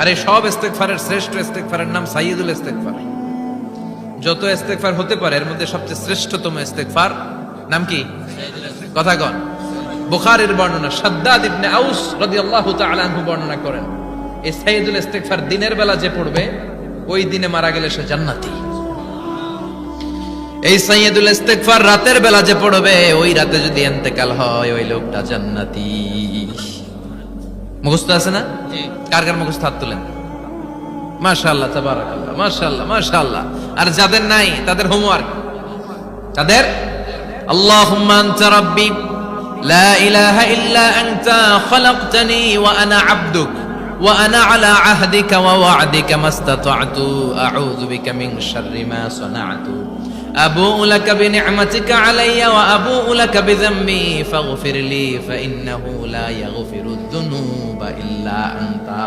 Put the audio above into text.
আর এই সব ইস্তেগফারের শ্রেষ্ঠ ইস্তেগফারের নাম সাইয়্যিদুল ইস্তেগফার। যত ইস্তেগফার হতে পারে এর মধ্যে সবচেয়ে শ্রেষ্ঠতম ইস্তেগফার নাম কি? কথা কন। বুখারীর বর্ণনা, শাদ্দাদ ইবনে আউস রাদিয়াল্লাহু তাআলা আনহু বর্ণনা করেন, এই সাইয়্যিদুল ইস্তেগফার দিনের বেলা যে পড়বে ওই দিনে মারা গেলে সে জান্নাতি। এই সাইয়্যিদুল ইস্তেগফার রাতের বেলা যে পড়বে ওই রাতে যদি ইন্তেকাল হয় ওই লোকটা জান্নাতি। মুখস্থ আছে না? কার কার মুখস্থ হাত তুলেন। মাশাআল্লাহ, তাবারাকাল্লাহ, মাশাআল্লাহ, মাশাআল্লাহ। আর যাদের নাই তাদের হোমওয়ার্ক, তাদের আল্লাহুম্মা আনতা রাব্বি লা ইলাহা ইল্লা আনতা খালাকতানি ওয়া আনা আবদুক ওয়া আনা আলা আহদিকা ওয়া ওয়া'দিকা মাস্তাতা'তু আউযু বিকা মিন শাররি মা সানা'তু আবুউ লাকা বিনি'মাতিকা আলাইয়া ওয়া আবুউ লাকা বিযামবি ফাগফিরলি ফা ইন্নাহু লা ইয়াগফিরুদ দুনুবা ইল্লা আনতা।